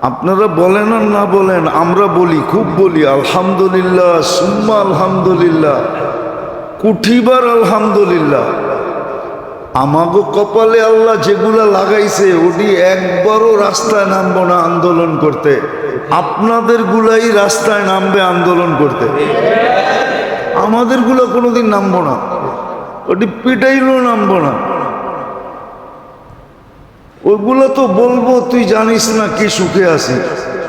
আপনারা বলেন আর না বলেন, আমরা বলি, খুব বলি আলহামদুলিল্লাহ, সুম্মা আলহামদুলিল্লাহ, কুঠিবার আলহামদুলিল্লাহ। আমাগো কপালে আল্লাহ যেগুলা লাগাইছে ওটি একবারও রাস্তায় নামবো না আন্দোলন করতে। আপনাদের গুলাই রাস্তায় নামবে আন্দোলন করতে, আমাদের গুলা কোনোদিন নামবো না, ওটি পিটাইলেও নামবো না। ওইগুলো তো বলবো তুই জানিস না কি সুখে আছি,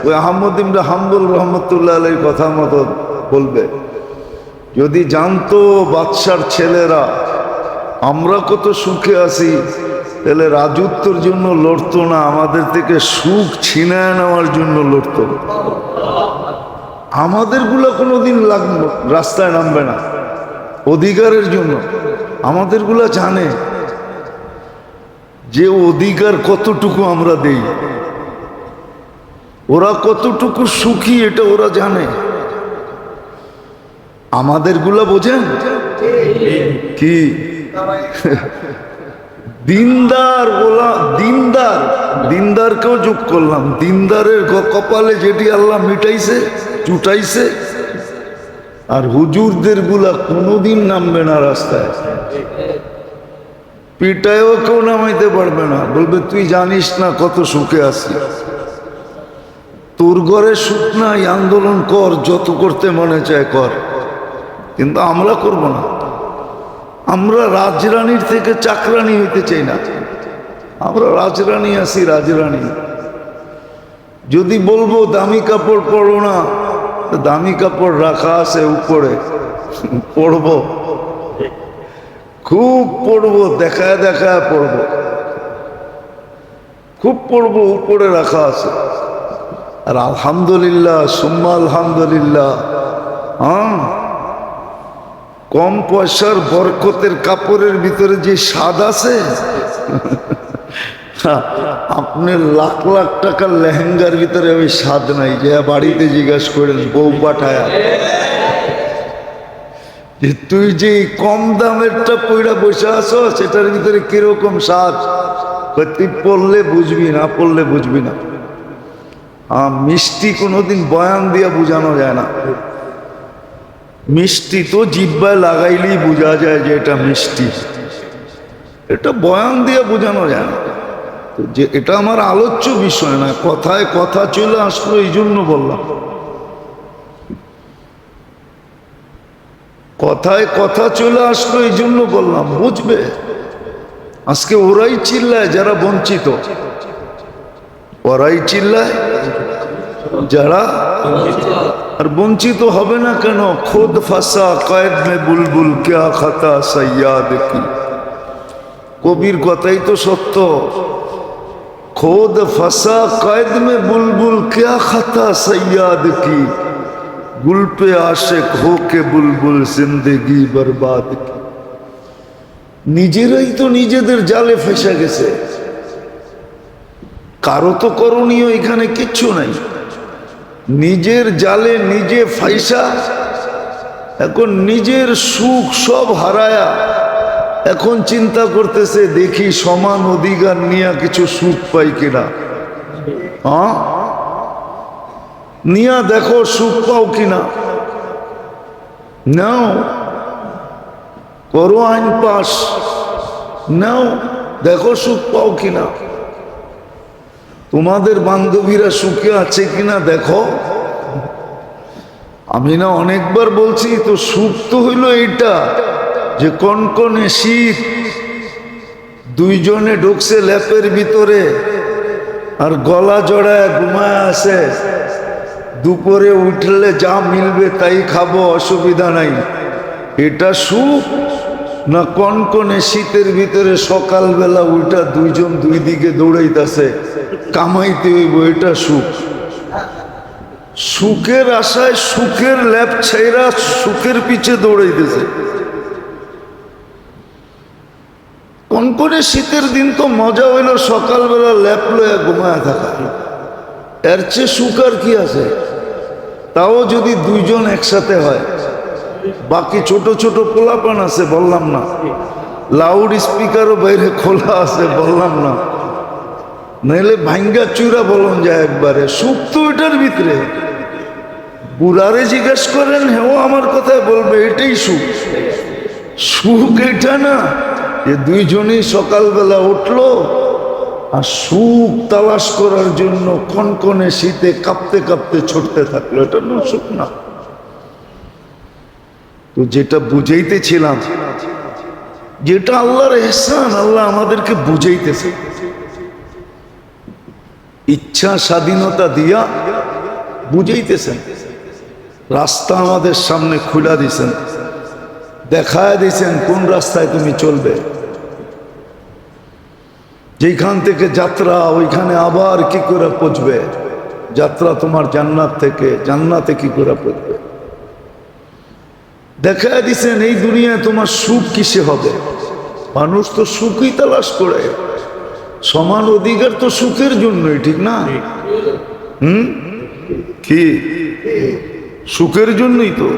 ওই আহমদ ইবনে হাম্বল রহমতুল্লাহ আলাইহির কথা মতো বলবে। যদি জানতো বাদশার ছেলেরা আমরা কত সুখে আছি, তাহলে রাজত্বর জন্য লড়তো না, আমাদের থেকে সুখ ছিনায় নেওয়ার জন্য লড়তো। আমাদেরগুলো কোনোদিন রাস্তায় নামবে না অধিকারের জন্য। আমাদেরগুলো জানে যে অধিকার কতটুকু আমরা দেই, ওরা কতটুকু সুখী এটা ওরা জানে। আমাদেরগুলা বোঝেন কি? দিনদার বলা, দিনদার, দিনদারকেও যোগ করলাম। দিনদারের কপালে যেটি আল্লাহ মিটাইছে, চুটাইছে। আর হুজুরদের গুলা কোনোদিন নামবে না রাস্তায়, পিটায়ও কেউ নামাইতে পারবে না, বলবে তুই জানিস না কত সুখে আছি, তোর ঘরে সুখ নাই, আন্দোলন কর, যত করতে মনে চায় কর। কিন্তু আমরা করব না। আমরা রাজরানীর থেকে চাকরানি হইতে চাই না, আমরা রাজরানী আছি, রাজরানী। যদি বলবো দামি কাপড় পরো না, দামি কাপড় রাখা আছে উপরে, পরবো, খুব পড়বো, দেখায় দেখায় পড়বো, খুব পড়বো, উপরে রাখা আছে। আর আলহামদুলিল্লাহ, সুম্মা আলহামদুলিল্লাহ। হ্যাঁ, কম পয়সার বরকতের কাপড়ের ভিতরে যে স্বাদ আছে, আপনি লাখ লাখ টাকার লেহেঙ্গার ভিতরে ওই স্বাদ নাই। যে বাড়িতে জিজ্ঞাসা করেন বউ পাঠায়া যে তুই যে কম দামেরটা পয়রা বসে আছো, সেটার ভিতরে কিরকম স্বাদ, তুই পড়লে বুঝবি, না পড়লে বুঝবি না। মিষ্টি কোনোদিন বয়ান দিয়া বোঝানো যায় না। মিষ্টি তো জিহ্বায় লাগাইলেই বোঝা যায় যে এটা মিষ্টি, এটা বয়ান দিয়ে বোঝানো যায় না। তো যে এটা আমার আলোচ্য বিষয় না, কথায় কথা চলে আসলো, এই জন্য বললাম। কথায় কথা চলে আসলো, এই জন্য বললাম, বুঝবে। আজকে ওরাই চিল্লায় যারা বঞ্চিত, ওরাই চিল্লায় যারা, আর বঞ্চিত হবে না কেন? খুদ ফাঁসা কয়েদ মে বুলবুল ক্যা খাতা সৈয়াদ কি, কবির কথাই তো সত্য। খুদ ফাঁসা কয়েদ মে বুলবুল ক্যা খাতা সৈয়াদ কি, গুল পে আশেক হো কে বুলবুল জিন্দেগি বরবাদ কি। নিজেরাই তো নিজেদের জালে ফেসে গেছে, কারো তো করণীয় এখানে কিচ্ছু নাই। নিজের জালে নিজে ফাইসা, এখন নিজের সুখ সব হারায়া এখন চিন্তা করতেছে দেখি সমান অধিকার নিয়ে কিছু সুখ পাই কিনা। হ্যাঁ, নিয়া দেখো সুখ পাও কিনা, নাও, করো আইন পাস, নাও, দেখো সুখ পাও কিনা। তোমাদের বান্ধবীরা সুখে আছে কিনা দেখো। আমি না অনেকবার বলছি তো, সুখ তো হইল এইটা যে কনকনে শীত, দুইজনে ঢুকছে ল্যাপের ভিতরে আর গলা জড়ায় ঘুমায় আছে, দুপুরে উঠলে যা মিলবে তাই খাবো, অসুবিধা নাই। এটা সুখ না কনকনে শীতের ভিতরে সকালবেলা উঠা দুইজন দুই দিকে দৌড়াইতেছে, কামাইতে হইব, এটা সুখ? সুখের আশায় সুখের ল্যাপ ছেড়া সুখের পিছে দৌড়াইতেছে। কনকনে শীতের দিন তো মজা হইল সকালবেলা ল্যাপ লয়া ঘুমায় থাকা, এর চেয়ে সুখ আর কি আছে? তাও যদি দুইজন একসাথে হয়। বাকি ছোট ছোট পোলাপান আছে, বললাম না, লাউড স্পিকারও বাইরে খোলা আছে, বললাম না, নাইলে ভাঙ্গা চূড়া বলন যায় একবারে। সুখ তো এটার ভিতরে। বুড়ারে জিজ্ঞেস করেন, হ্যাঁ আমার কথায় বলবে এটাই সুখ। সুখ এটা না যে দুইজনেই সকালবেলা উঠলো আর সুখ তালাশ করার জন্য কনকনে শীতে কাঁপতে কাঁপতে ছুটতে থাকলো, এটা না সুখ না। তো যেটা বুঝাইতেছিলাম, যেটা আল্লাহর ইহসান, আল্লাহ আমাদেরকে বুঝাইতেছে, ইচ্ছা স্বাধীনতা দিয়া বুঝাইতেছেন, রাস্তা আমাদের সামনে খুলে দিছেন, দেখায় দিছেন কোন রাস্তায় তুমি চলবে। যেখান থেকে যাত্রা ওইখানে আবার কি করে পৌঁছবে, যাত্রা তোমার জান্নাত থেকে, জান্নাতে কি করে পৌঁছবে দেখায় দিছেন। এই দুনিয়ায় তোমার সুখ কিসে হবে? মানুষ তো সুখই তালাশ করে, সমান অধিকার তো সুখের জন্যই, ঠিক না? কি সুখের জন্যই তো।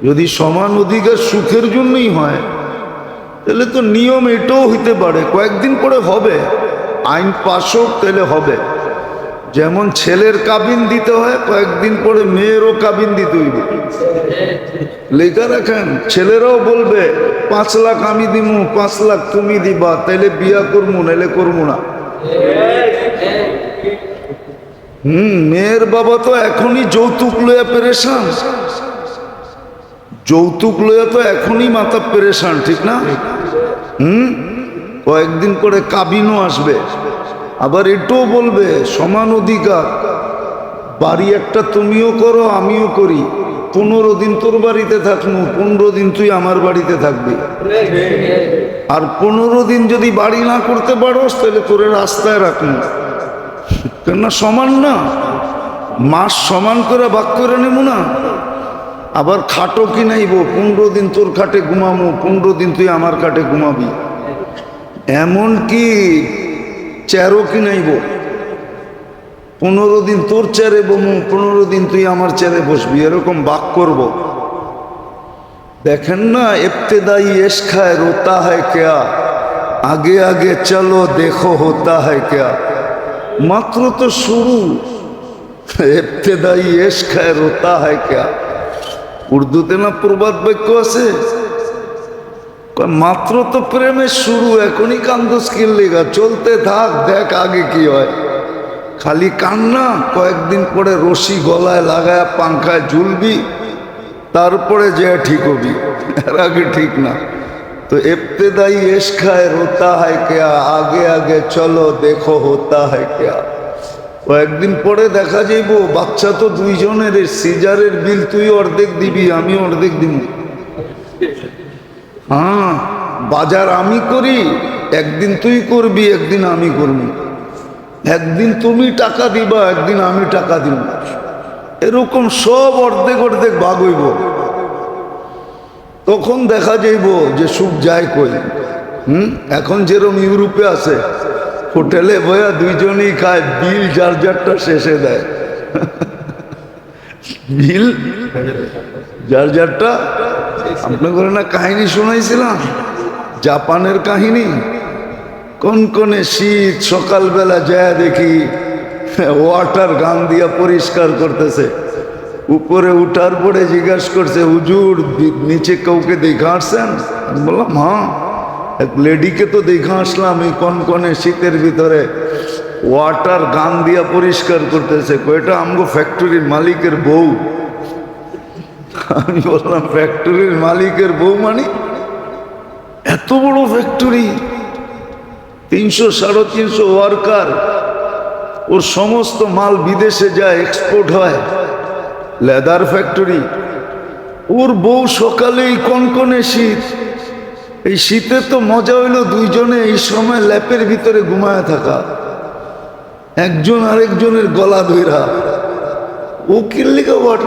যদি সমান অধিকার সুখের জন্যই হয়, তাহলে তো নিয়ম এটাও হইতে পারে কয়েকদিন পরে হবে, আইন পাশ হোক তাহলে হবে। যেমন ছেলের কাবিন দিতে হয়, কয়েকদিন পরে মেয়েরও কাবিন দিতে হইবে। লেখা রাখেন, ছেলেরাও বলবে 5 লাখ আমি দিমু, 5 লাখ তুমি দিবা, তাইলে বিয়া করবো, নাইলে করবো না। মেয়ের বাবা তো এখনই যৌতুক লইয়া পেরেশান, যৌতুক লইয়া তো এখনই মাথা পেরেশান, ঠিক না? কয়েকদিন পরে কাবিনও আসবে। আবার এটাও বলবে সমান অধিকার, বাড়ি একটা তুমিও করো আমিও করি, 15 দিন তোর বাড়িতে থাকবো, 15 দিন তুই আমার বাড়িতে থাকবি। আর 15 দিন যদি বাড়ি না করতে পারোস তাহলে তোরে রাস্তায় রাখবো। কেননা সমান না, মাস সমান করে ভাগ করে নেব না। আবার খাটও কিনাইব, 15 দিন তোর খাটে ঘুমাবো, 15 দিন তুই আমার খাটে ঘুমাবি। এমনকি চেয়ারও কিনাইব, 15 দিন তোর চেয়ারে বমু, 15 দিন তুই আমার চেয়ারে বসবি, এরকম ভাগ করব। দেখেন না, ইবতেদাই ইশক है रोता है क्या, आगे आगे चलो देखो होता है क्या। মাত্র তো শুরু, ইবতেদাই ইশক है रोता है क्या। উর্দুতে না প্রবাদ বাক্য আছে, মাত্র তো প্রেমের শুরু, এখনই কান্দোস কিল্লিগা, চলতে থাক, দেখ আগে কি হয়। খালি কান্না, কয়েকদিন পরে রশি গলায় লাগায় পাংখায় ঝুলবি, তারপরে যে ঠিক হবি, এর আগে ঠিক না। তো ইবতেদাই ইশক है रोता है क्या, আগে আগে চলো দেখো होता है क्या। কয়েকদিন পরে দেখা যাইব বাচ্চা তো দুইজনের, সিজারের বিল তুই অর্ধেক দিবি, আমি অর্ধেক দিব। হ্যাঁ, বাজার আমি করি, একদিন তুই করবি, একদিন আমি করবি। একদিন তুমি টাকা দিবা, একদিন আমি টাকা দিব। এরকম সব অর্ধেক অর্ধেক ভাগ হইব। তখন দেখা যাইব যে সুখ যায় কই। এখন যেরকম ইউরোপে আছে, হোটেলে বয়া দুইজনই খায়, বিল যার যারটা শেষে দেয়। বিল যার যারটা। আপনাদের না কাহিনী শোনাইছিলাম, জাপানের কাহিনী। কনকনে শীত, সকালবেলা যায় দেখি ওয়াটার গান দিয়া পরিষ্কার করতেছে। উপরে উঠার পরে জিজ্ঞাসা করছে, হুজুর নিচে কাউকে দেখা আসছেন? আমি বললাম হ্যাঁ, এক লেডিকে তো দেখা আসলাম, এই কনকনে শীতের ভিতরে ওয়াটার গান দিয়া পরিষ্কার করতেছে। কয়টা আমগো ফ্যাক্টরির মালিকের বউ। আমি বললাম ফ্যাক্টরির মালিকের বউ মানে? এত বড় ফ্যাক্টরি, 300-350 ওয়ার্কার, ওর সমস্ত মাল বিদেশে যায়, এক্সপোর্ট হয়, লেদার ফ্যাক্টরি। ওর বউ সকালেই কনকনে শীত, এই শীতে তো মজা হইলো দুইজনে এই সময় ল্যাপের ভিতরে ঘুমায় থাকা, একজন আরেকজনের গলা ধইরা। ও কিল্লিকা বট,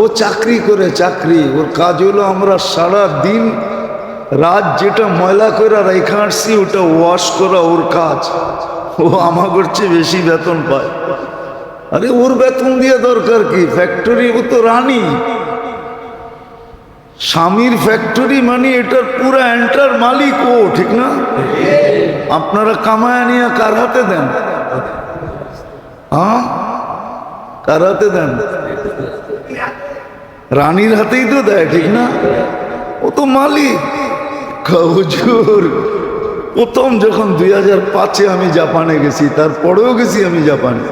ও চাকরি করে, চাকরি, ওর কাজ হলো আমরা সারা দিন রাত যেটা ময়লা করে রেখে আসছি ওটা ওয়াশ করা ওর কাজ। ও আমাদের চেয়ে বেশি বেতন পায়। আরে ওর বেতন দিয়ে দরকার কি, ফ্যাক্টরি, ও তো রানী। স্বামীর ফ্যাক্টরি মানে এটার পুরো এন্টার মালিক ও, ঠিক না? আপনারা কামায় নিয়ে কার হাতে দেন? হ্যাঁ, কার হাতে দেন? রানীর হাতেই তো দেয়, ঠিক না? ও তো মালিক। হুজুর, প্রথম যখন 2005-এ আমি জাপানে গেছি, তারপরেও গেছি আমি জাপানে,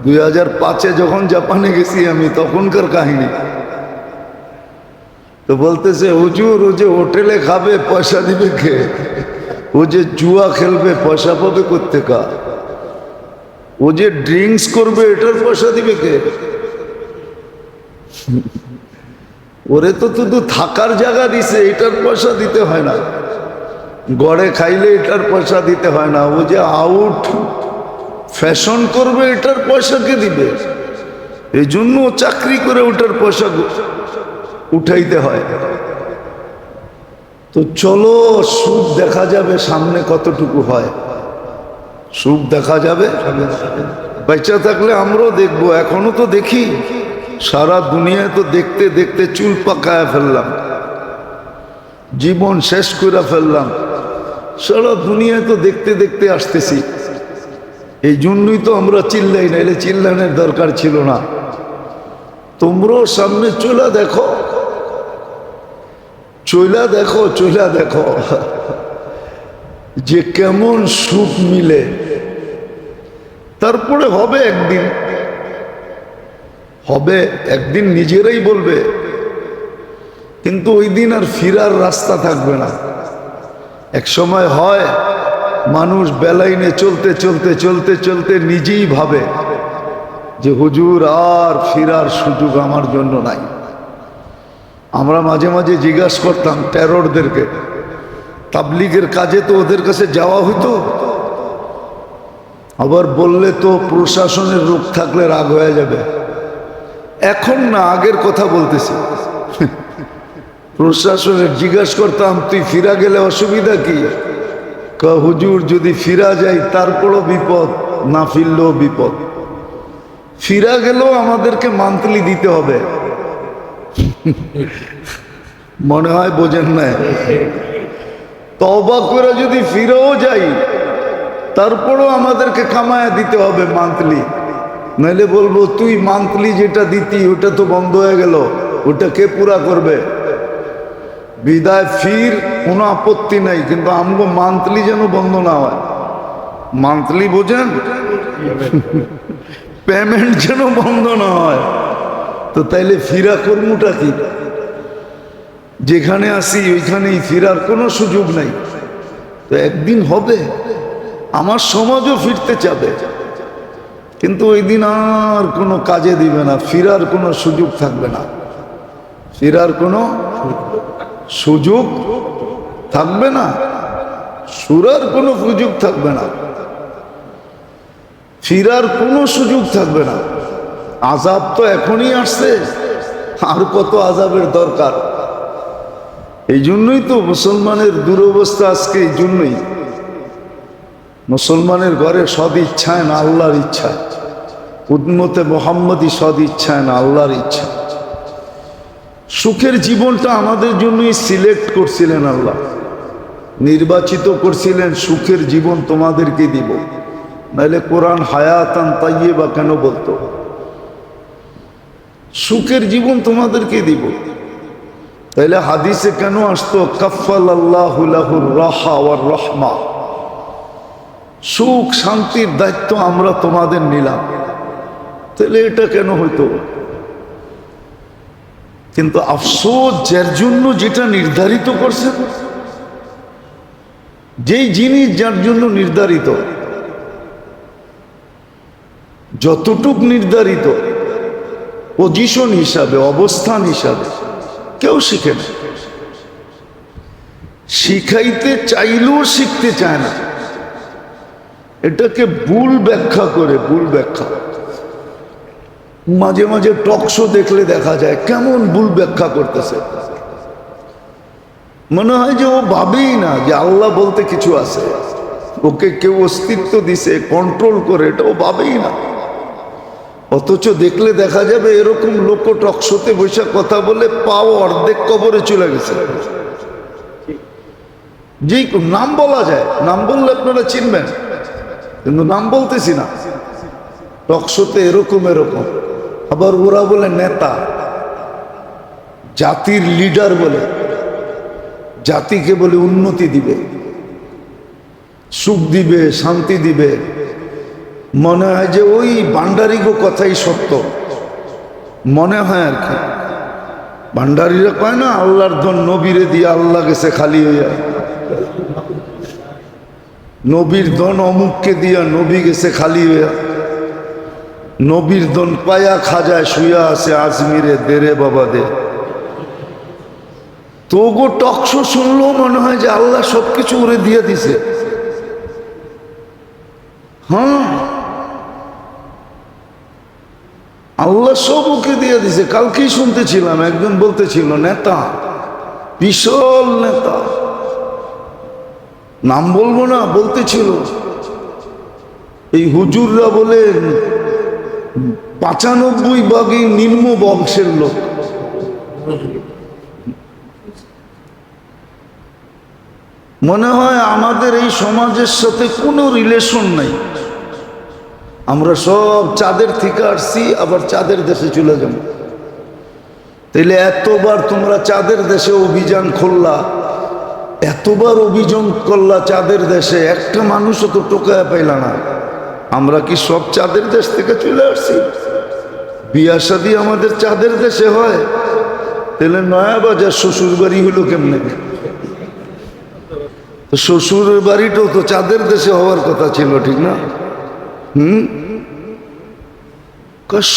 2005-এ যখন জাপানে গেছি আমি, তখনকার কাহিনী। তো বলতেছে, হুজুর ও যে হোটেলে খাবে পয়সা দিবে কে? ও যে জুয়া খেলবে পয়সা পাবে কোত্থেকা? ও যে ড্রিঙ্কস করবে এটার পয়সা দিবে কে? ওরে তো শুধু থাকার জায়গা দিছে, এটার পয়সা দিতে হয় না। গড়ে খাইলে এটার পয়সা দিতে হয় না। ও যে আউট ফ্যাশন করবে এটার পয়সা কে দিবে? এই জন্য চাকরি করে ওটার পয়সা উঠাইতে হয়। তো চলো, সুখ দেখা যাবে সামনে কতটুকু হয়। সুখ দেখা যাবে, বেঁচে থাকলে আমরাও দেখবো। এখনো তো দেখি, সারা দুনিয়ায় তো দেখতে দেখতে চুল পাকায় ফেললাম, জীবন শেষ করে ফেললাম। সারা দুনিয়ায় তো দেখতে দেখতে আসতেছি। এই জন্যই তো আমরা চিল্লাই না, এলে চিল্লানোর দরকার ছিল না। তোমরাও সামনে চলে দেখো, চইলা দেখো, চইলা দেখো যে কেমন সুখ মিলে। তারপরে হবে একদিন, হবে একদিন, নিজেরাই বলবে। কিন্তু ওই দিন আর ফিরার রাস্তা থাকবে না। এক সময় হয় মানুষ বেলাইনে চলতে চলতে চলতে চলতে নিজেই ভাবে যে হুজুর আর ফিরার সুযোগ আমার জন্য নাই। আমরা মাঝে মাঝে জিজ্ঞাসা করতাম টেররদেরকে, তাবলিগের কাজে তো ওদের কাছে যাওয়া হইতো, আবার বললে তো প্রশাসনের রূপ থাকলে রাগ হয়ে যাবে। এখন না, আগের কথা বলতেছি। প্রশাসনের জিজ্ঞাসা করতাম, তুই ফিরা গেলে অসুবিধা কি? হুজুর যদি ফিরা যাই তারপরও বিপদ, না ফিরলেও বিপদ। ফিরা গেলেও আমাদেরকে মান্থলি দিতে হবে। মনে হয় বোঝেন না। তওবা করে যদি ফিরেও যাই তারপরও আমাদেরকে কামায়া দিতে হবে মান্থলি। নাইলে বলবো তুই মান্থলি যেটা দিতি ওটা তো বন্ধ হয়ে গেল, ওটা কে পুরা করবে? বিদায় ফির, কোনো আপত্তি নাই, কিন্তু আমগো মান্থলি যেন বন্ধ না হয়। মান্থলি বোঝেন, পেমেন্ট যেন বন্ধ না হয়। তো তাইলে ফিরা কর্মটা কি? যেখানে আসি ওইখানেই ফিরার কোনো সুযোগ নাই। তো একদিন হবে, আমার সমাজও ফিরতে চাবে, কিন্তু ওই দিন আর কোনো কাজে দিবে না, ফিরার কোনো সুযোগ থাকবে না। ফিরার কোনো সুযোগ থাকবে না, সুরার কোনো সুযোগ থাকবে না, ফিরার কোনো সুযোগ থাকবে না। আযাব তো এখনই আসছে, আর কত আযাবের দরকার? এই জন্যই তো মুসলমানের দুরবস্থা আজকে। এই জন্যই মুসলমানের ঘরে সদ ইচ্ছায় না আল্লাহর ইচ্ছা, উম্মতে মুহাম্মদী সদ ইচ্ছায় না আল্লাহর ইচ্ছা। সুখের জীবনটা আমাদের জন্যই সিলেক্ট করছিলেন আল্লাহ, নির্বাচিত করছিলেন। সুখের জীবন তোমাদেরকে দিব, নাহলে কোরআন হায়াতান তাইয়্যিবা কেন বলতো? সুখের জীবন তোমাদেরকে দিব। তাইলে হাদিসে কেন আসতো কাফফালাল্লাহু লাহুর রাহা ওয়ার রাহমা? সুখ শান্তির দায়িত্ব আমরা তোমাদের নিলাম। তাহলে এটা কেন হইতো? কিন্তু আফসোস, যার জন্য যেটা নির্ধারিত করছেন, যেই জিনিস যার জন্য নির্ধারিত, যতটুক নির্ধারিত পজিশন হিসাবে, অবস্থান হিসাবে, কেউ শিখে না। শিখাইতে চাইলেও শিখতে চায় না। এটাকে ভুল ব্যাখ্যা করে, ভুল ব্যাখ্যা। মাঝে মাঝে টক শো দেখলে দেখা যায় কেমন ভুল ব্যাখ্যা করতেছে। মনে হয় যে ও ভাবেই না যে আল্লাহ বলতে কিছু আছে, ওকে কেউ অস্তিত্ব দিছে, কন্ট্রোল করে, এটা ও ভাবেই না। অথচ দেখলে দেখা যাবে এরকম লোক টকশোতে বসে কথা বলে পাও অর্ধেক কবরে চলে গেছে। যে নাম বলা যায়, নাম বললে আপনারা চিনবেন, কিন্তু নাম বলতেছি না। টকশোতে এরকম এরকম। আবার ওরা বলে নেতা, জাতির লিডার বলে, জাতিকে বলে উন্নতি দিবে, সুখ দিবে, শান্তি দিবে। মনে হয় যে ওই ভান্ডারিগো কথাই সত্য, মনে হয় আর কি। ভান্ডারিরা কয় না আল্লাহর ধন নবীরে দিয়ে আল্লাহ গেছে খালি হইয়া, নবীর ধন অমুককে দিয়া নবী গেছে খালি হইয়া, নবীর ধন পায়া খাজায় শুয়া আছে আজমিরে দেরে বাবা দে। তো গো টকশো শুনলেও মনে হয় যে আল্লাহ সবকিছু ওরে দিয়ে দিছে। হ্যাঁ, আল্লাহ সব ওকে দিয়ে দিছে। কালকেই শুনতেছিলাম একজন বলতেছিল নেতা, বিশাল নেতা, নাম বলবো না, বলতেছিল এই হুজুররা বলেন 95 নিম্ন বংশের লোক। মনে হয় আমাদের এই সমাজের সাথে কোনো রিলেশন নাই। আমরা সব চাঁদের থেকে আসছি, আবার চাঁদের দেশে চলে যাব। তাইলে এতবার তোমরা চাঁদের দেশে অভিযান করলা, এতবার অভিযান করলা চাঁদের দেশে, একটা মানুষও তো টোকায় পাইলা না। আমরা কি সব চাঁদের দেশ থেকে চলে আসছি? বিয়া শাদী আমাদের চাঁদের দেশে হয়, তাহলে নয়া বাজার শ্বশুর বাড়ি হইল কেমনে? শ্বশুরের বাড়িটাও তো চাঁদের দেশে হওয়ার কথা ছিল, ঠিক না?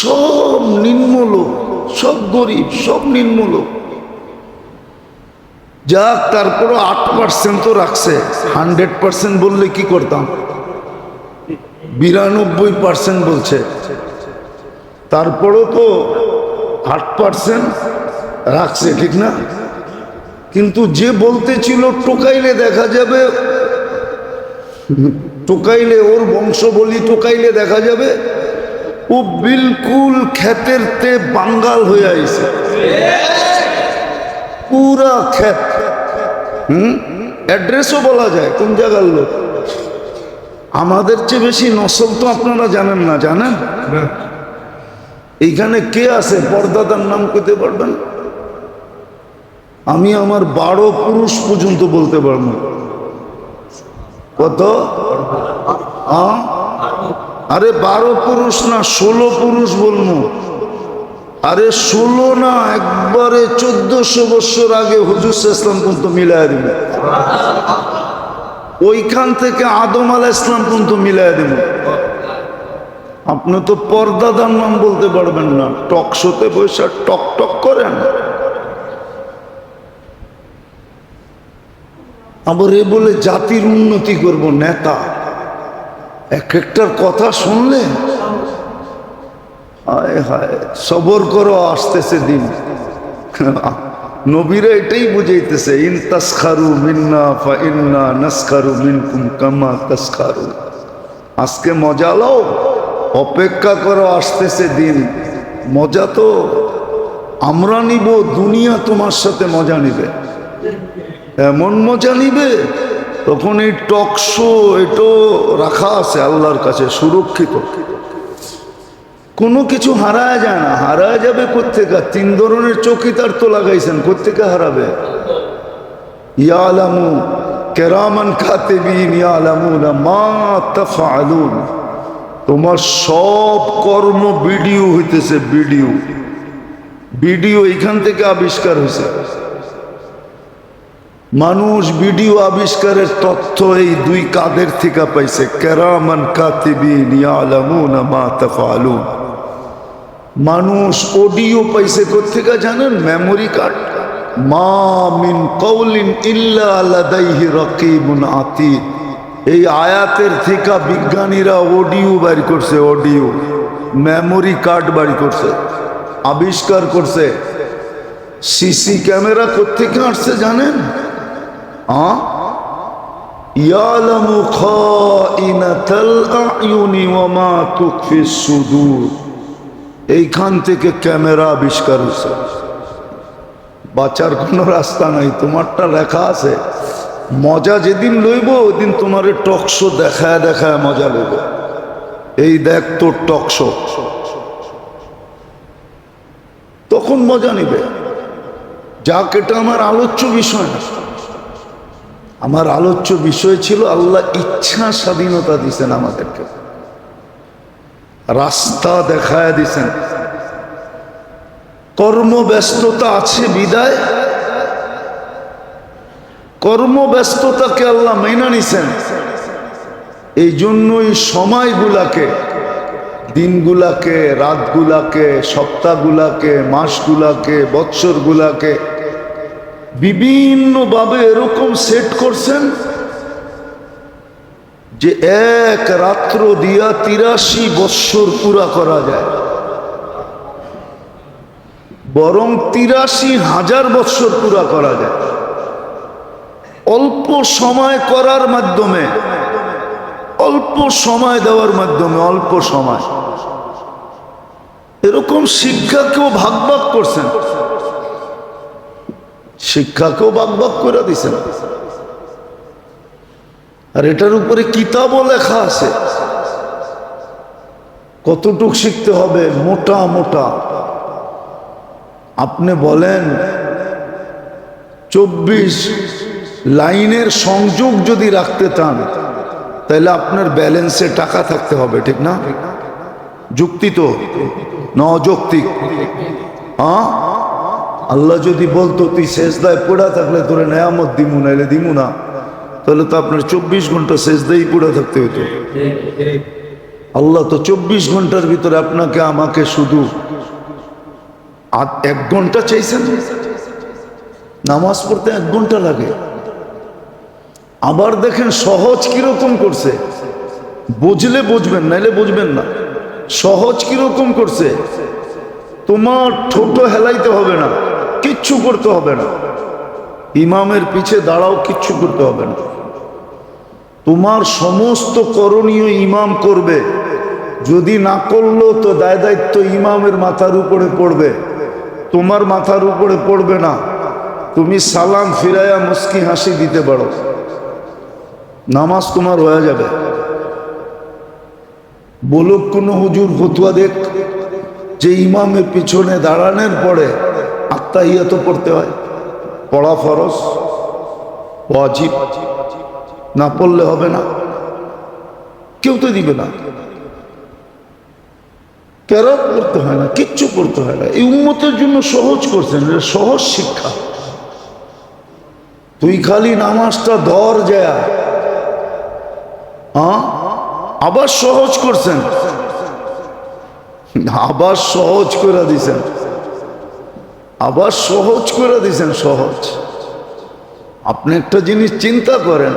সব নিম্ন লোক, সব গরিব, সব নিম্ন লোক। যাক, তারপরও 8% তো রাখছে। 100% বললে কি করতাম? 92% বলছে, তারপরও তো 8% রাখছে, ঠিক না? কিন্তু যে বলতেছিল টোকাইলে দেখা যাবে, টোকাইলে ওর বংশ বলি, টোকাইলে দেখা যাবে ও বিলকুল ক্ষেতের তে বাঙ্গাল হয়ে আইছে, পুরা ক্ষেত। অ্যাড্রেসও বলা যায় কোন জায়গার লোক। আমাদের চেয়ে বেশি নসল তো আপনারা জানেন না, জানেন? এইখানে কে আছে পর্দাদার নাম কইতে পারবেন? আমি আমার 12 পুরুষ পর্যন্ত বলতে পারবো। কত? আরে 12 পুরুষ না, 16 পুরুষ বলবো। আরে 16 না, একবারে 1400 বছর আগে হুজুর ইসলাম পর্যন্ত মিলাইয়া দিব। ওইখান থেকে আদম আলাইহিস সালাম পর্যন্ত মিলাইয়া দিব। আপনি তো পর্দাদার নাম বলতে পারবেন না, টক শোতে বসে টক টক করেন। আবার এ বলে জাতির উন্নতি করব, নেতা। এক একটার কথা শুনলে হায় হায়, সবর করো, আসতেছে দিন। নবীরা এটাই বুঝাইতেছে, ইন তাসখারু মিন্না ফা ইন্না নাসখারু মিনকুম কামা তাসখারু। আজকে মজা লও, অপেক্ষা করো, আসতেছে দিন। মজা তো আমরা নিব, দুনিয়া তোমার সাথে মজা নিবে, এমন মজা নিবে। তখন এই টক শো এটাও রাখা আছে আল্লাহর কাছে সুরক্ষিত, কোনো কিছু হারায় যায় না। হারায় যাবে কোত্থেকে? 3 ধরনের চৌকিদার তো লাগাইছেন, কোত্থেকে হারাবে? ইয়ালামু কিরামান কাতিবিন ইয়ালামুনা মা তাফআলুন। তোমার সব কর্ম ভিডিও হইতেছে, ভিডিও ভিডিও এখান থেকে আবিষ্কার হয়েছে। মানুষ ভিডিও আবিষ্কারের তথ্য এই 2 কাদের থেকে পাইছে, কিরামান কাতিবিন ইয়ালামুনা মা তাফআলুন। মানুষ অডিও পাইছে কোত্থেকে জানেন? Memory card. মা মিন কওলিন ইল্লা লাদাইহি রাকিবুন আতীদ। এই আয়াতের থেকে বিজ্ঞানীরা অডিও বের করছে, অডিও মেমোরি কার্ড বের করছে, আবিষ্কার করছে। সিসি ক্যামেরা কোত্থেকে আসছে জানেন? ইয়ালামু খাইনাতাল আয়ুনি ওয়া মা তুখফিস সুদূর। এইখান থেকে ক্যামেরা আবিষ্কার হয়েছে। বাঁচার কোনো রাস্তা নাই, তোমারটা লেখা আছে। মজা যেদিন লইব ওইদিন তোমার টকশো দেখায় দেখায় মজা লইব। এই দেখ তোর টকশো, তখন মজা নিবে। যাক, এটা আমার আলোচ্য বিষয় না। আমার আলোচ্য বিষয় ছিল আল্লাহ ইচ্ছা স্বাধীনতা দিছেন আমাদেরকে, রাস্তা দেখায় দিছেন। কর্মব্যস্ততা আছে বিদায়, কর্মব্যস্ততাকে আল্লাহ মাইনা নিছেন। এই জন্যই সময়গুলাকে, দিনগুলাকে, রাতগুলাকে, সপ্তাহগুলাকে, মাসগুলাকে, বৎসরগুলাকে বিভিন্নভাবে এরকম সেট করছেন যে এক রাত্র দিয়া 83 বৎসর পুরা করা যায়, বরং 83,000 বৎসর পুরা করা যায় অল্প সময় করার মাধ্যমে, অল্প সময় দেওয়ার মাধ্যমে। অল্প সময় এরকম শিক্ষাকেও ভাগ ভাগ করছেন, শিক্ষাকেও ভাগ ভাগ করে দিছেন। আর এটার উপরে কিতাবও লেখা আছে কতটুক শিখতে হবে, মোটা মোটা। আপনি বলেন 24 লাইনের সংযোগ যদি রাখতে চান তাহলে আপনার ব্যালেন্সে টাকা থাকতে হবে, ঠিক না? যুক্তি তো না অযৌক্তিক? হ্যাঁ, আল্লাহ যদি বলতো তুই সেজদায় পড়া থাকলে তোরে নেয়ামত দিমু, নাইলে দিমু না, তাহলে তো আপনার 24 ঘন্টা সেজদাই পড়া থাকতে হতো। আল্লাহ তো 24 ঘন্টার ভিতরে আপনাকে আমাকে শুধু 1 ঘন্টা চাইছেন। নামাজ পড়তে 1 ঘন্টা লাগে। আবার দেখেন সহজ কিরকম করছে, বুঝলে বুঝবেন, নাইলে বুঝবেন না। সহজ কিরকম করছে, তোমার ঠোঁটো হেলাইতে হবে না, কিচ্ছু করতে হবে না। ইমামের পিছে দাঁড়াও, কিচ্ছু করতে হবে না। তোমার সমস্ত করণীয় ইমাম করবে। যদি না করলো তো দায় দায়িত্ব ইমামের মাথার উপরে পড়বে, তোমার মাথার উপরে পড়বে না। তুমি সালাম ফিরাইয়া মুস্কি হাসি দিতে পারো, নামাজ তোমার হয়ে যাবে। বলুক কোন হুজুর ফতুয়া দেখ যে ইমামের পিছনে দাঁড়ানোর পরে আত্তাহিয়াত পড়তে হয়, পড়া ফরজ ওয়াজিব, না পড়লে হবে না। কেউ তো দিবে না, কেরাত করতে হয় না, কিচ্ছু করতে হয় না। এই উম্মতের জন্য সহজ করছেন, সহজ শিক্ষা। তুই খালি নামাজটা ধর যায়, আবার সহজ করছেন, আবার সহজ করে দিছেন, আবার সহজ করে দিছেন। সহজ। আপনি একটা জিনিস চিন্তা করেন,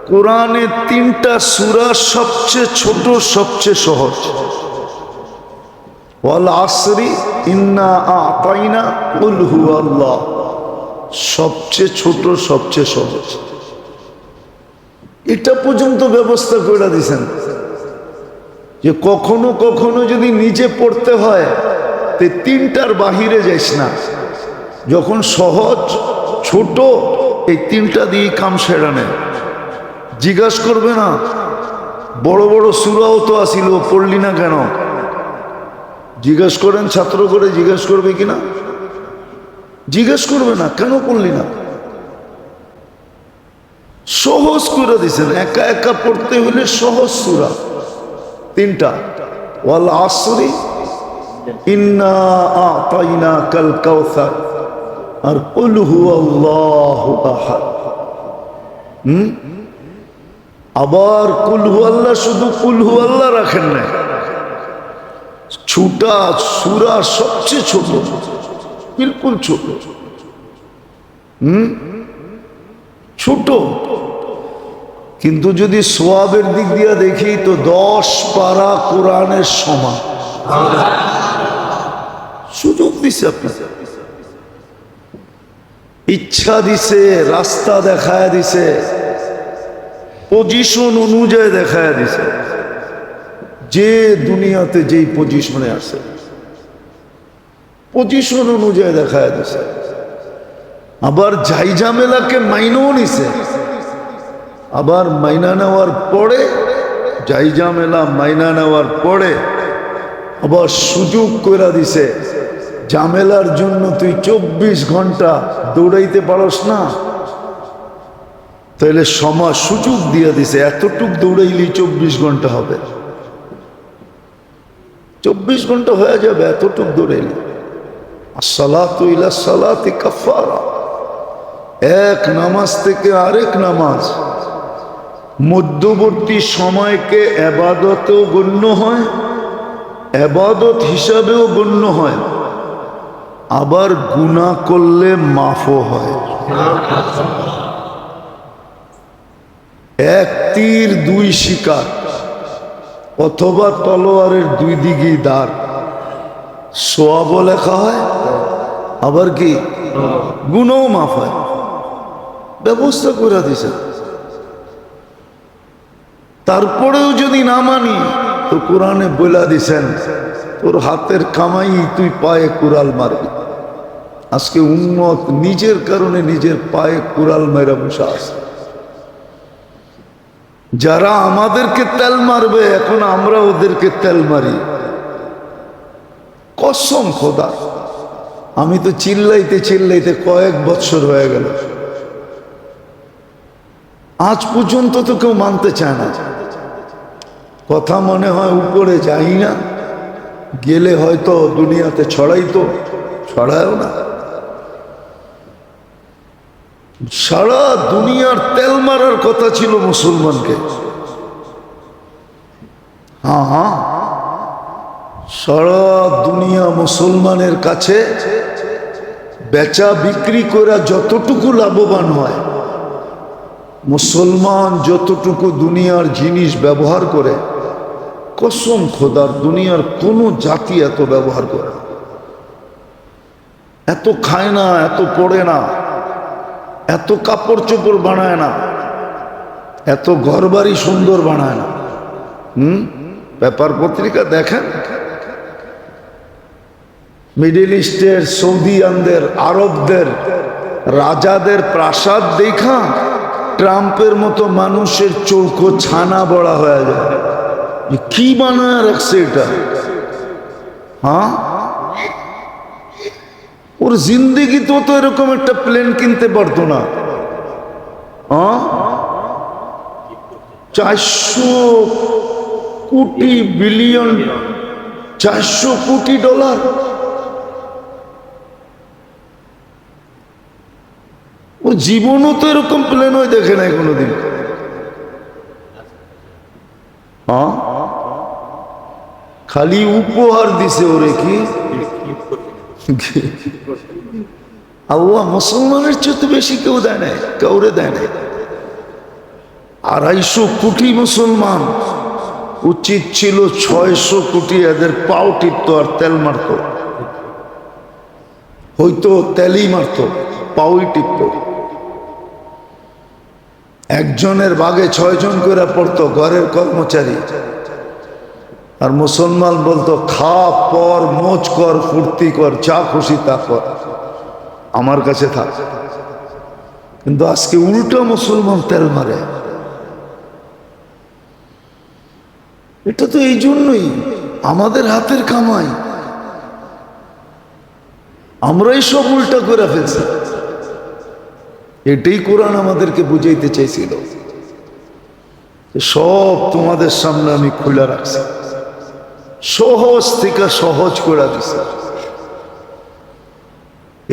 কোরআনে 3টা সূরা সবচেয়ে ছোট, সবচেয়ে সহজ। ওয়াল আসরি ইন্না আ'তাইনা কুল হুয়াল্লাহ, সবচেয়ে ছোট, সবচেয়ে সহজ। এটা পর্যন্ত ব্যবস্থা করে দিয়েছেন যে কখনো কখনো যদি নিজে পড়তে হয় তো 3টার বাহিরে যাইস না। যখন সহজ ছোট, এই 3টা দিয়ে কাম সেরা নেয়। জিজ্ঞাসা করবে না বড় বড় সূরাও তো আসিল, পড়লি না কেন? জিজ্ঞাসা করেন, ছাত্র করে জিজ্ঞাসা করবে কিনা? জিজ্ঞেস করবে না, কেন পড়লি না? সহজ করে দিয়েছেন। একা একা পড়তে হলে সহজ সূরা 3টা। ওয়াল আসরি ইন্না আ'তাইনাকাল কাউসার আর কুল হুয়াল্লাহু আহাদ। আবার কুল হুয়াল্লাহ, শুধু কুল হুয়াল্লাহ রাখেন না, ছোটা সূরা সবচেয়ে ছোট, বিলকুল ছোট। ছোট, কিন্তু যদি সোয়াবের দিক দিয়ে দেখি তো 10 পারা কোরআনের সমান। সুযোগ দিছে আপনাকে, ইচ্ছা দিছে, রাস্তা দেখায় দিছে, পজিশন অনুযায়ী দেখায় দিছে। যে দুনিয়াতে যেই পজিশনে আছে পজিশন অনুযায়ী দেখায় দিছে। আবার যাই ঝামেলাকে মাইনেও নিছে, আবার মাইনা নেওয়ার পরে যাই ঝামেলা মাইনা নেওয়ার পরে আবার সুযোগ করে দিছে, ঝামেলার জন্য তুই 24 ঘন্টা দৌড়াইতে পারস না, তাহলে সমাজ সুযোগ দিয়ে দিছে, এতটুক দৌড়াইলি 24 ঘন্টা হবে, 24 ঘন্টা হয়ে যাবে, এতটুক দৌড়াইলি। আসসালাতু ইলা সালাতি কাফারা, এক নামাজ থেকে আরেক নামাজ মধ্যবর্তী সময়কে এবাদতেও গণ্য হয়, এবাদত হিসাবেও গণ্য হয়, আবার গুনাহ করলে মাফও হয়। এক তীর দুই শিকার, অথবা তলোয়ারের দুই দিকেই দাঁড়, সওয়াবও লেখা হয়, আবার কি গুনাহও মাফ হয়। ব্যবস্থা করে দিছে। তারপরেও যদি না মানি তো কোরআনে বলে দিছেন তোর হাতের কামাই তুই পায়ে কুড়াল মারবি। আজকে উম্মত নিজের কারণে নিজের পায়ে কুড়াল মেরা বসে আছে। যারা আমাদেরকে তেল মারবে এখন আমরা ওদেরকে তেল মারি। কসম খোদা, আমি তো চিল্লাইতে চিল্লাইতে কয়েক বছর হয়ে গেল, আজ পর্যন্ত তো কেউ মানতে চায় না। কথা মনে হয় উপরে যাই না, গেলে হয়তো দুনিয়াতে ছড়াইতো, ছড়ায়ও না। সারা দুনিয়ার তেল মারার কথা ছিল মুসলমানকে। হ্যাঁ, সারা দুনিয়া মুসলমানের কাছে বেচা বিক্রি করে যতটুকু লাভবান হয়, মুসলমান যতটুকু দুনিয়ার জিনিস ব্যবহার করে, কসম খোদার দুনিয়ার কোন জাতি এত ব্যবহার করে না, এত খায় না, এত পড়ে না, এত কাপড় চোপড় বানায় না, এত ঘরবাড়ি সুন্দর বানায় না। পেপার পত্রিকা দেখেন, মিডল ইস্টের, সৌদিয়ানদের, আরবদের রাজাদের প্রাসাদ দেখা ট্রাম্পের মতো মানুষের চৌকো ছানা বড়া হয়ে যায়। কি বানায় রাখছে এটা? হ্যাঁ, ওর জিন্দেগি তো এরকম একটা প্লেন কিনতে পারতো না। 400 কোটি বিলিয়ন, 400 কোটি ডলার। ও জীবনও তো এরকম প্লেন হয়ে দেখে নাই কোনোদিন। হ্যাঁ, খালি উপহার দিছে ওরে। কি আল্লাহ মুসলমানের চেয়ে তো বেশি কেউ দেয় নাই, কাউরে দেয় নাই। 250 কোটি মুসলমান, উচিত ছিল 600 কোটি এদের পাও টিপতো আর তেল মারত, হয়তো তেলই মারত, পাওই টিপত। একজনের বাগে 6 জন করে পড়তো, ঘরের কর্মচারী। আর মুসলমান বলতো খা, পর, মোজ কর, ফুর্তি কর, যা খুশি তা কর, আমার কাছে থাক। কিন্তু আজকে উল্টো মুসলমান তেল মারে। এটা তো এই জন্যই আমাদের হাতের কামাই, আমরাই সব উল্টা করে ফেলছি। এটাই কোরআন আমাদেরকে বুঝাইতে চাইছিল। সব তোমাদের সামনে আমি খুলে রাখছি, সহজ থেকে সহজ করে দিছি।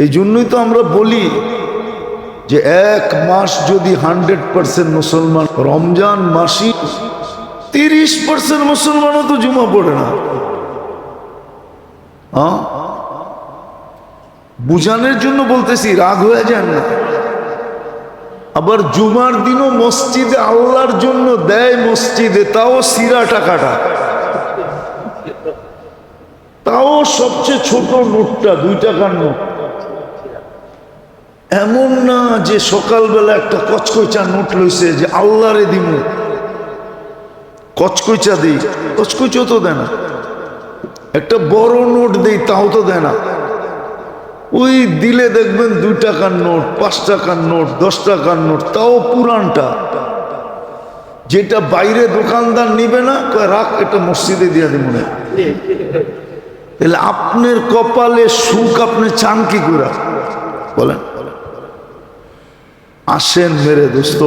এই জন্যই তো আমরা বলি যে এক মাস যদি 100% মুসলমান, রমজান মাসি 30% মুসলমানও তো জুমা পড়ে না। বুঝানোর জন্য বলতেছি, রাগ হয়ে যান না। আবার জুমার দিনও মসজিদে আল্লাহর জন্য দেয়, মসজিদে তাও সিরা টাকাটা, তাও সবচেয়ে ছোট নোটটা, 2 টাকার নোট। এমন না যে সকালবেলা একটা কচকচা নোট লইছে যে আল্লাহরে দিমু, কচকচা দিই, কচকচা তো দেয় না। একটা বড় নোট দেই, তাও তো দেয় না। ওই দিলে দেখবেন 2 টাকার নোট, 5 টাকার নোট, 10 টাকার নোট, তাও পুরানটা, যেটা বাইরে দোকানদার নিবে না, রাখ এটা মসজিদে দিয়ে দিব না। তাহলে আপনার কপালে সুখ আপনি চান কি করে বলেন? আসেন মেরে দোস্ত,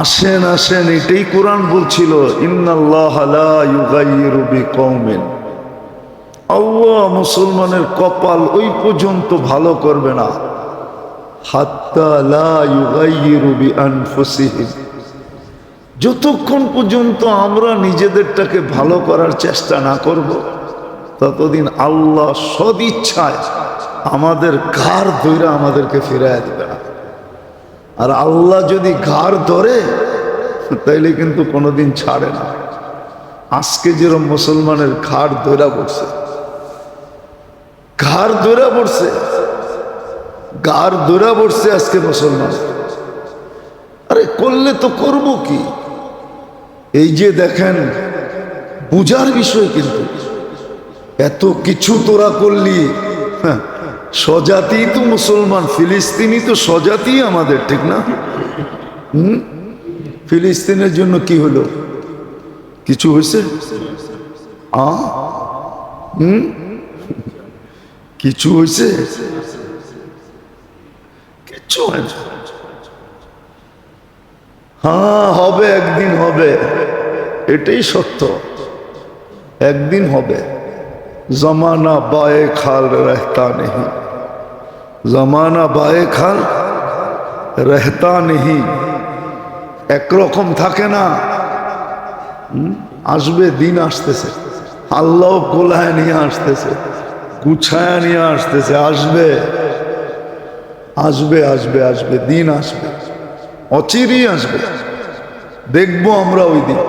আসেন আসেন, এটাই কোরআন বলছিল, ইন্নাল্লাহ লা ইউগাইয়িরু বিকওমিন, আল্লাহ মুসলমানের কপাল ওই পর্যন্ত ভালো করবে না, হাত্তা লা ইউগাইয়িরু বিআনফুসিহিম, যতক্ষণ পর্যন্ত আমরা নিজেদেরটাকে ভালো করার চেষ্টা না করব, ততদিন আল্লাহ সদিচ্ছায় আমাদের ঘাড় ধরে আমাদেরকে ফিরাইয়া দিবে না। আর আল্লাহ যদি ঘাড় ধরে তাইলে কিন্তু কোনোদিন ছাড়ে না। আজকে যেরকম মুসলমানের ঘাড় ধরে পড়ছে, ঘাড় ধরে পড়ছে, ঘাড় ধরে পড়ছে আজকে মুসলমান। আরে করলে তো করব কি? এই যে দেখেন, বুঝার বিষয়, কিন্তু এত কিছু তোরা করলি, হ্যাঁ, স্বজাতি তো মুসলমান, ফিলিস্তিনি তো স্বজাতি আমাদের, ঠিক না? ফিলিস্তিনের জন্য কি হলো? কিছু হয়েছে? কিছু হয়েছে? কিচ্ছু হয় না। হ্যাঁ, হবে, একদিন হবে, এটাই সত্য, একদিন হবে। জমানা বায়ে খাল রহতা নেই, জমানা বায়ে খাল রহতা নেই, একরকম থাকে না। আসবে, দিন আসতেছে, আল্লাহ কোলায় নিয়ে আসতেছে, গুছায় নিয়ে আসতেছে, আসবে আসবে আসবে আসবে, দিন আসবে, অচিরেই আসবে, দেখবো আমরা ওই দিন,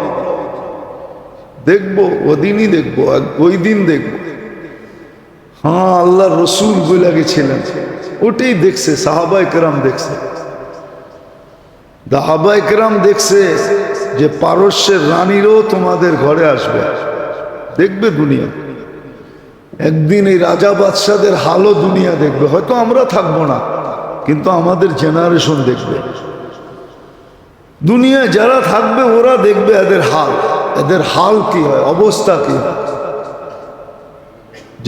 দেখবো ওদিনই দেখবো, ওই দিন দেখবো। হ্যাঁ, আল্লাহ রসুল বলে গেছিলেন, ওটাই দেখছে, সাহাবায়ে কেরাম দেখছে, সাহাবায়ে কেরাম দেখছে যে পারস্যের রানীরও তোমাদের ঘরে আসবে, দেখবে দুনিয়া। একদিন এই রাজা বাদশাদের হালও দুনিয়া দেখবে, হয়তো আমরা থাকবো না, কিন্তু আমাদের জেনারেশন দেখবে। দুনিয়ায় যারা থাকবে ওরা দেখবে এদের হাল, এদের হাল কি হয়, অবস্থা কি হয়।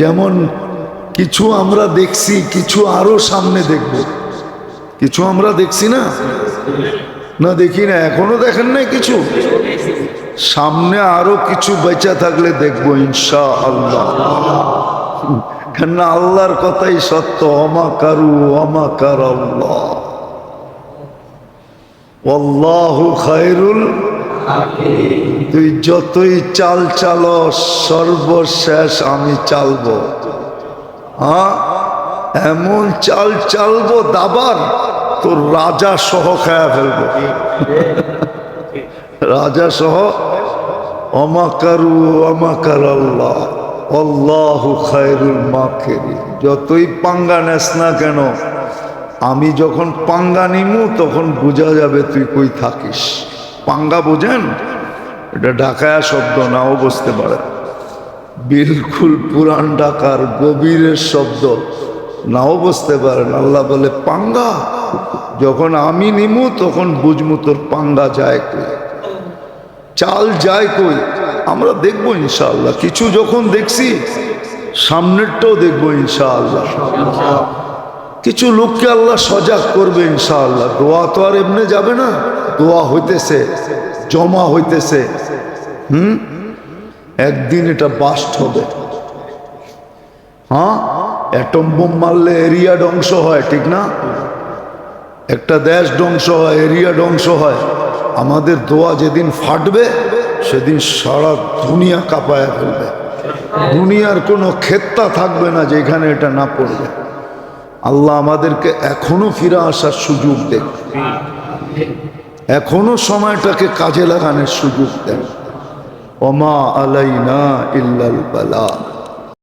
যেমন কিছু আমরা দেখছি, কিছু আরো সামনে দেখব, কিছু আমরা দেখছি না, না দেখি না, এখনো দেখেন নাই কিছু, সামনে আরো কিছু বেঁচে থাকলে দেখবো ইনশাআল্লাহ। কেন আল্লাহর কথাই সত্য, অমাকারু অমাকার আল্লাহ, আল্লাহু খায়রুল। তুই যতই চাল চালো, সর্বশেষ আমি চালবো। হ্যাঁ, এমন চাল চালবো দাবার, তোর রাজা সহ খায়া ফেলবো, রাজা সহ। অমাকারু অমাকার আল্লাহ, আল্লাহু খায়রুল মাকিরিন। যতই পাঙ্গা নেস না কেন, আমি যখন পাঙ্গা নিমু তখন বোঝা যাবে তুই কই থাকিস। পাঙ্গা বোঝেন? এটা ঢাকায়া শব্দ, নাও বুঝতে পারে, বিলকুল পুরান ঢাকার গভীরের শব্দ, নাও বুঝতে পারেন। আল্লাহ বলে পাঙ্গা, যখন আমি নিমু তখন বুঝমু তোর পাঙ্গা যায় কই, চাল যায় কই। আমরা দেখবো ইনশাআল্লাহ, কিছু যখন দেখছি সামনেরটাও দেখবো ইনশাআল্লাহ। কিছু লোককে আল্লাহ সজাগ করবে ইনশাআল্লাহ। দোয়া তো আর এমনি যাবে না, দোয়া হইতেছে, জমা হইতেছে, একদিন এটা বাস্ট হবে। হ্যাঁ, অ্যাটম বোম মারলে এরিয়া ধ্বংস হয়, ঠিক না? একটা দেশ ধ্বংস হয়, এরিয়া ধ্বংস হয়। আমাদের দোয়া যেদিন ফাটবে সেদিন সারা দুনিয়া কাঁপায়া ফেলবে, দুনিয়ার কোনো ক্ষেত্তা থাকবে না যেখানে এটা না পড়বে। আল্লাহ আমাদেরকে এখনো ফিরে আসার সুযোগ দেন, এখনো সময়টাকে কাজে লাগানোর সুযোগ দেন। ওমা আলাইনা ইল্লাল বালাগ।